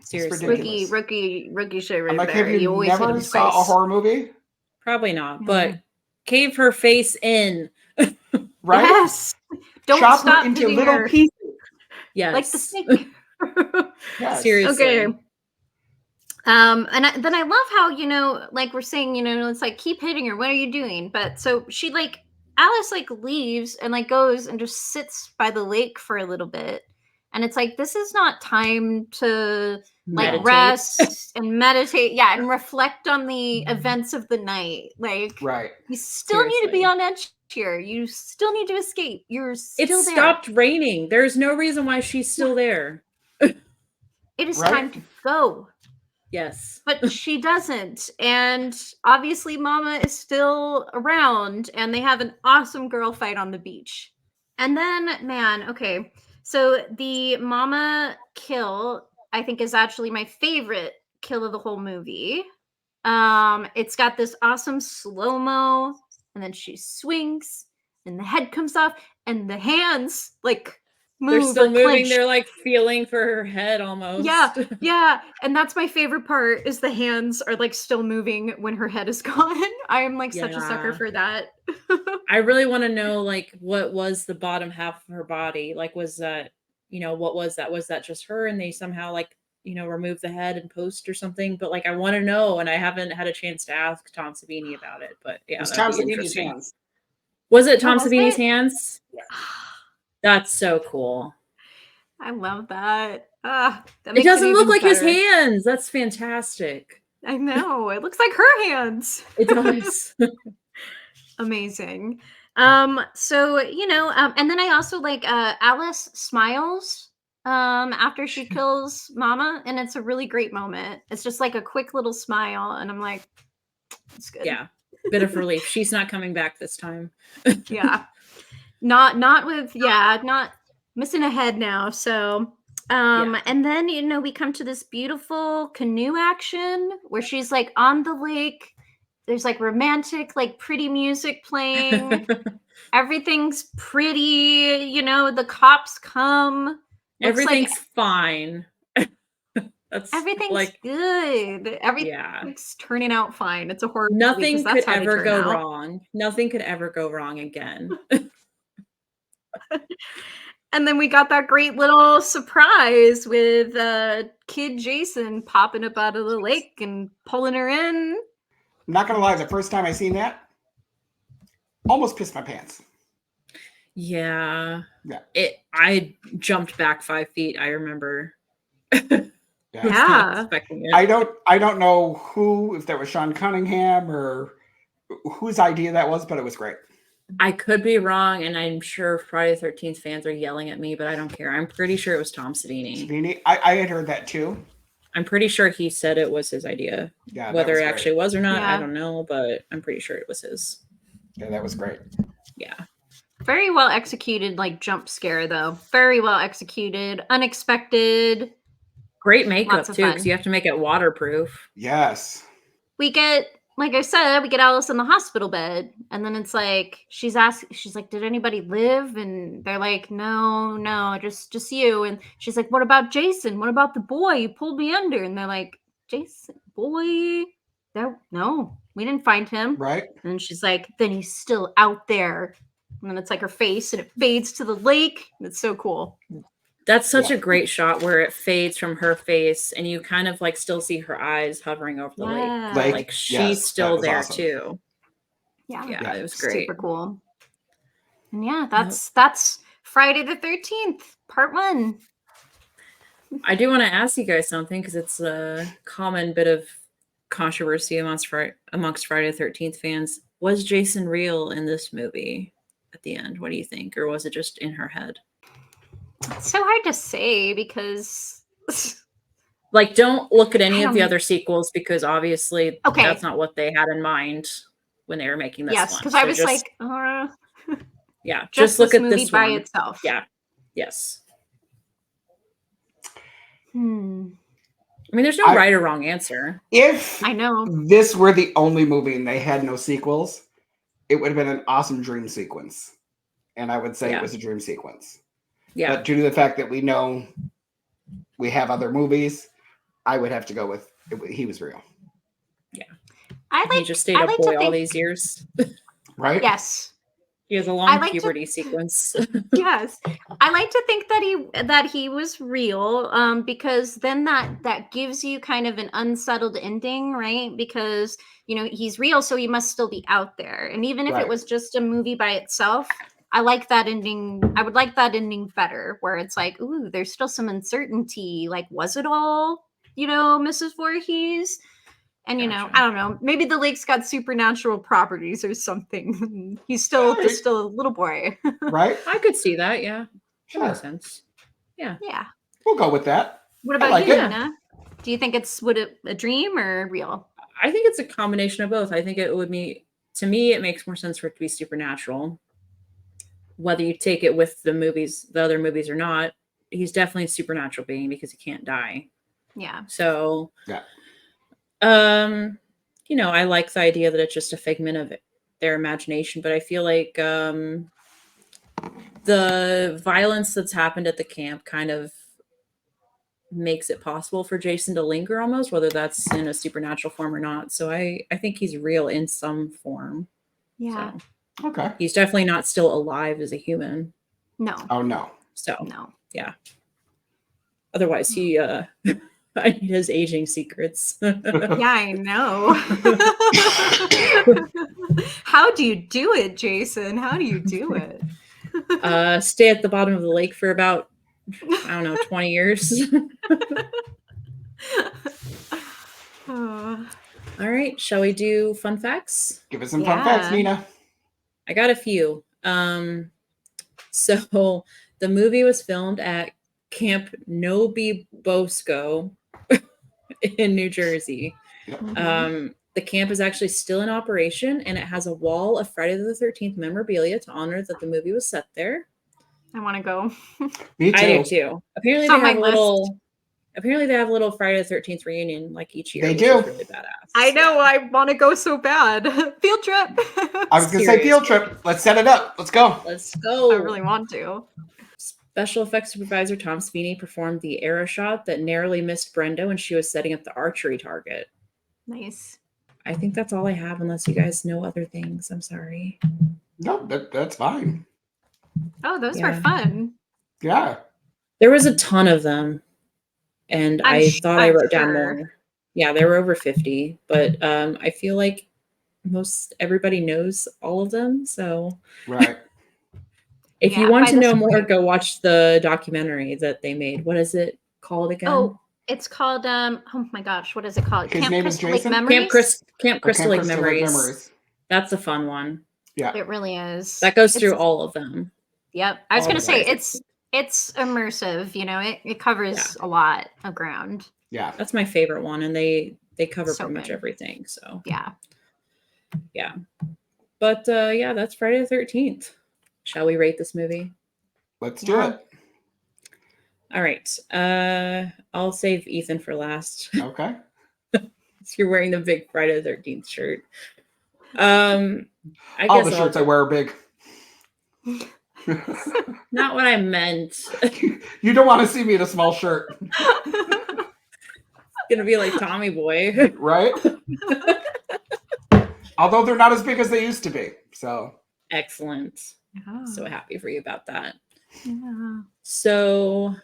Seriously. Rookie shit right like, there. Have you never saw a horror movie? Probably not, but cave her face in. Right? Yes. Don't chop stop her into little pieces. Yes. Like the snake. Yes. Seriously. Okay. Then I love how, like we're saying, it's like, keep hitting her. What are you doing? But so she Alice leaves and goes and just sits by the lake for a little bit. And it's like, this is not time to rest and meditate. Yeah. And reflect on the events of the night. Right. You still need to be on edge here. You still need to escape. You're still there. It stopped raining. There's no reason why she's still there. It is time to go. Yes. But she doesn't. And obviously Mama is still around and they have an awesome girl fight on the beach. And then, man, okay. So the Mama kill, I think, is actually my favorite kill of the whole movie. It's got this awesome slow-mo, and then she swings, and the head comes off, and the hands move. They're still moving. Clenched. They're feeling for her head almost. Yeah. And that's my favorite part is the hands are still moving when her head is gone. I am such a sucker for that. I really want to know what was the bottom half of her body? Was that, what was that? Was that just her and they somehow remove the head and post or something? But I want to know, and I haven't had a chance to ask Tom Savini about it. But yeah, it's Tom Savini's hands. Was it Tom Savini's hands? Yeah. That's so cool. I love that. It doesn't look like his hands. That's fantastic. I know. It looks like her hands. It does. Amazing. So, and then I also Alice smiles after she kills Mama, and it's a really great moment. It's just a quick little smile, and I'm like, it's good. Yeah. Bit of relief. She's not coming back this time. Yeah. Not missing a head now. So and then we come to this beautiful canoe action where she's on the lake. There's romantic, pretty music playing. Everything's pretty, the cops come. Everything's fine. Everything's good. Everything's turning out fine. It's a horror movie. Nothing could ever go wrong. Nothing could ever go wrong again. And then we got that great little surprise with kid Jason popping up out of the lake and pulling her in. I'm not gonna lie, the first time I seen that, almost pissed my pants. Yeah. I jumped back 5 feet. I remember. Yeah. I don't know if that was Sean Cunningham or whose idea that was, but it was great. I could be wrong, and I'm sure Friday the 13th fans are yelling at me, but I don't care. I'm pretty sure it was Tom Savini. I had heard that too. I'm pretty sure he said it was his idea. Yeah, whether it actually was or not, I don't know, but I'm pretty sure it was his. Yeah, that was great. Yeah. Very well executed, jump scare though. Very well executed, unexpected. Great makeup too, because you have to make it waterproof. Yes. We get, like I said, we get Alice in the hospital bed, and then it's she's like, did anybody live? And they're like, no, just you. And she's like, what about Jason? What about the boy you pulled me under? And they're like, Jason, boy? No, we didn't find him. Right. And she's like, then he's still out there. And then it's her face, and it fades to the lake. And it's so cool. That's such a great shot where it fades from her face and you kind of like still see her eyes hovering over the lake. Like she's still there awesome. Too. Yeah, it was great. Super cool. And yeah, that's Friday the 13th, part 1. I do want to ask you guys something because it's a common bit of controversy amongst Friday the 13th fans. Was Jason real in this movie at the end? What do you think? Or was it just in her head? It's so hard to say because like don't look at any of the other sequels because obviously that's not what they had in mind when they were making this one. Yes, because I was just, yeah, just look at this by one. itself. Yeah. Yes. I mean, there's no right or wrong answer. If I know this were the only movie and they had no sequels, it would have been an awesome dream sequence. And I would say it was a dream sequence. Yeah. But due to the fact that we know we have other movies, I would have to go with he was real. Yeah. He just stayed a boy all these years. Right? Yes. He has a long puberty sequence. Yes. I like to think that he was real, because then that gives you kind of an unsettled ending, right? Because, he's real, so he must still be out there. And even if it was just a movie by itself, I like that ending. I would like that ending better, where it's like, ooh, there's still some uncertainty. Like, was it all, Mrs. Voorhees? And, I don't know, maybe the lake's got supernatural properties or something. He's still a little boy. Right? I could see that, yeah. Sure. That makes sense. Yeah. Yeah. We'll go with that. What about you, Nina? Do you think it's a dream or real? I think it's a combination of both. I think it would be, to me, it makes more sense for it to be supernatural. Whether you take it with the other movies or not, he's definitely a supernatural being because he can't die. Yeah. So, I like the idea that it's just a figment of their imagination, but I feel like the violence that's happened at the camp kind of makes it possible for Jason to linger almost, whether that's in a supernatural form or not. So I think he's real in some form. Yeah. So, okay. He's definitely not still alive as a human. No. Oh, no. So, no. Yeah. Otherwise, he I need his aging secrets. Yeah, I know. How do you do it, Jason? How do you do it? Stay at the bottom of the lake for about, 20 years. All right. Shall we do fun facts? Give us some fun facts, Nina. I got a few. So the movie was filmed at Camp Nobi Bosco in New Jersey. Mm-hmm. The camp is actually still in operation, and it has a wall of Friday the 13th memorabilia to honor that the movie was set there. I want to go. Me too. I do too. Apparently they have a little Friday the 13th reunion like each year. They do. Really badass. I know. I want to go so bad. Field trip. I was going to say field trip. Let's set it up. Let's go. Let's go. I really want to. Special effects supervisor Tom Sweeney performed the arrow shot that narrowly missed Brenda when she was setting up the archery target. Nice. I think that's all I have, unless you guys know other things. I'm sorry. No, that's fine. Oh, those were fun. Yeah. There was a ton of them, and I thought I wrote down more. Yeah, there were over 50, but I feel like everybody knows all of them. So, right. If you want to know more, go watch the documentary that they made. What is it called again? Oh, it's called oh my gosh, what is it called? His name is Jason? Camp Crystal Lake Memories. That's a fun one. Yeah. It really is. That goes through all of them. Yep. I was going to say it's immersive, it covers a lot of ground. Yeah. That's my favorite one, and they cover pretty much everything, so. Yeah. Yeah. But that's Friday the 13th. Shall we rate this movie? Let's do it. All right. I'll save Ethan for last. Okay. You're wearing the big Friday the 13th shirt. I all guess the shirts I wear are big. Not what I meant. You don't want to see me in a small shirt. It's gonna be like Tommy Boy. Right? Although they're not as big as they used to be. So excellent. So happy for you about that. Yeah. So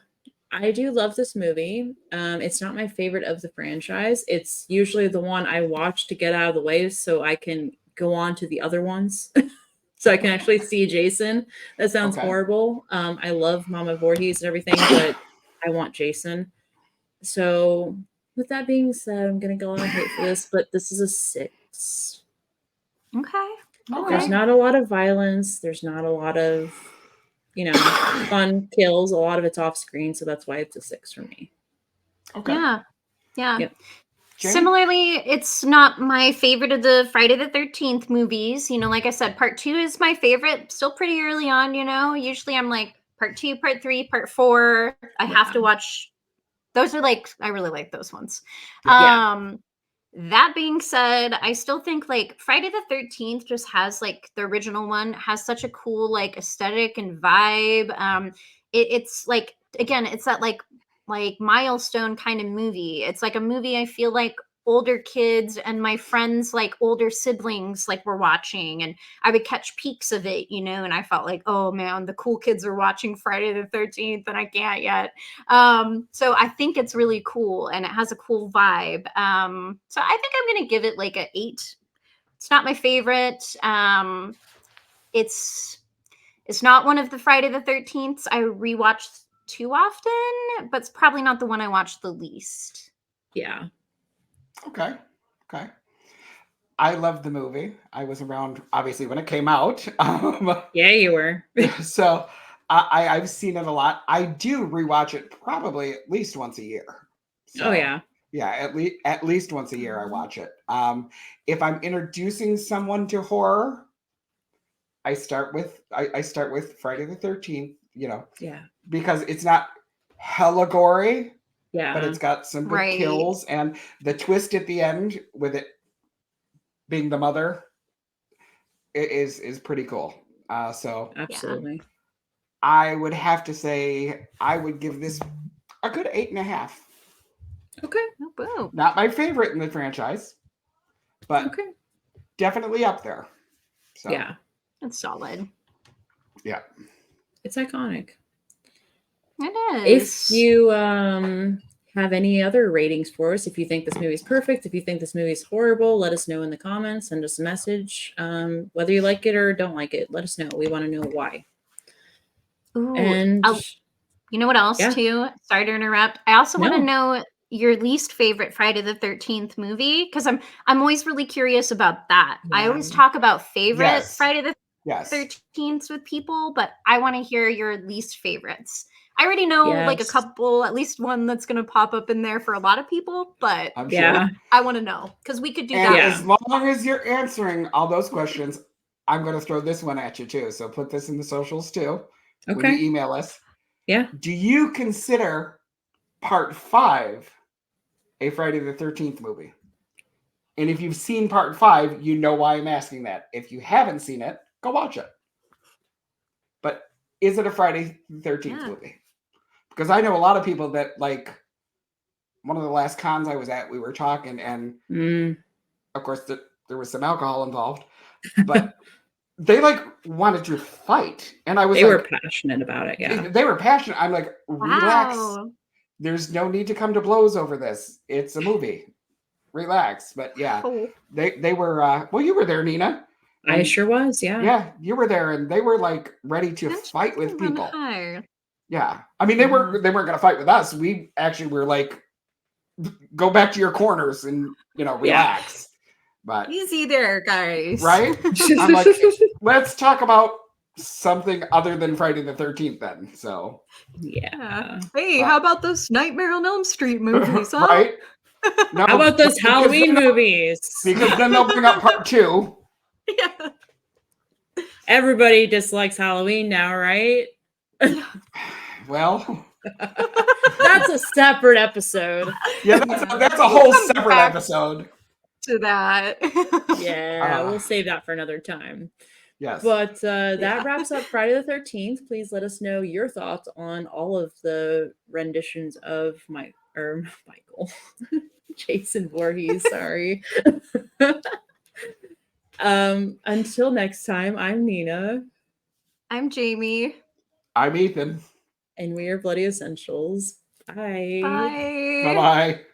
I do love this movie. It's not my favorite of the franchise. It's usually the one I watch to get out of the way so I can go on to the other ones. So I can actually see Jason. That sounds horrible. I love Mama Voorhees and everything, but I want Jason. So with that being said, I'm going to go on a hate for this, but this is a 6. Okay. There's not a lot of violence. There's not a lot of, fun kills. A lot of it's off screen. So that's why it's a 6 for me. Okay. Yeah. Yep. Similarly, it's not my favorite of the Friday the 13th movies. Like I said, part 2 is my favorite. Still pretty early on, Usually I'm like part 2, part 3, part 4. I have to watch. Those are I really like those ones. Yeah. That being said, I still think Friday the 13th just has the original one has such a cool aesthetic and vibe. It's again, it's that milestone kind of movie. It's a movie I feel like older kids and my friends older siblings were watching, and I would catch peeks of it, and I felt like, oh man, the cool kids are watching Friday the 13th and I can't yet. So I think it's really cool and it has a cool vibe. So I think I'm gonna give it an 8. It's not my favorite. It's not one of the Friday the 13th I rewatched too often, but it's probably not the one I watched the least. Yeah. Okay. I love the movie. I was around, obviously, when it came out. Yeah, you were. So I've seen it a lot. I do rewatch it probably at least once a year. So, oh, yeah. Yeah, at least once a year I watch it. If I'm introducing someone to horror, I start with Friday the 13th, Yeah. because it's not hella gory, Yeah. but it's got some good kills, and the twist at the end with it being the mother is pretty cool. So absolutely. I would have to say I would give this a good 8.5. Okay. Not my favorite in the franchise, but definitely up there. So yeah. It's solid. Yeah. It's iconic. It is. If you have any other ratings for us, if you think this movie is perfect, if you think this movie is horrible, let us know in the comments. Send us a message. Whether you like it or don't like it, let us know. We want to know why. Ooh, and you know what else too? Sorry to interrupt. I also want to know your least favorite Friday the 13th movie, because I'm always really curious about that. I always talk about favorite Friday the 13th with people, but I want to hear your least favorites. I already know a couple, at least one that's going to pop up in there for a lot of people, but I'm sure. I want to know because we could do and that. As long as you're answering all those questions, I'm going to throw this one at you too. So put this in the socials too. When you email us. Yeah. Do you consider part 5 a Friday the 13th movie? And if you've seen part 5, you know why I'm asking that. If you haven't seen it, go watch it. But is it a Friday the 13th movie? Because I know a lot of people that one of the last cons I was at, we were talking, and of course there was some alcohol involved, but they wanted to fight, and I was they were passionate about it. Yeah, they were passionate. I'm like, relax. There's no need to come to blows over this. It's a movie. Relax. But yeah, they were. Well, you were there, Nina. I sure was. Yeah. Yeah, you were there, and they were ready to fight with people. Yeah, I mean they weren't going to fight with us. We actually were go back to your corners and relax. But easy there, guys. Right? I'm like, let's talk about something other than Friday the 13th then. So yeah. Hey, how about those Nightmare on Elm Street movies, huh? Right? No, how about those Halloween movies? Because then they'll bring up part 2. Yeah. Everybody dislikes Halloween now, right? Well, that's a separate episode. Yeah, that's a whole separate episode. To that. Yeah, we'll save that for another time. Yes. But that wraps up Friday the 13th. Please let us know your thoughts on all of the renditions of Michael. Jason Voorhees, sorry. Until next time, I'm Nina. I'm Jamie. I'm Ethan. And we are Bloody Essentials. Bye. Bye. Bye-bye.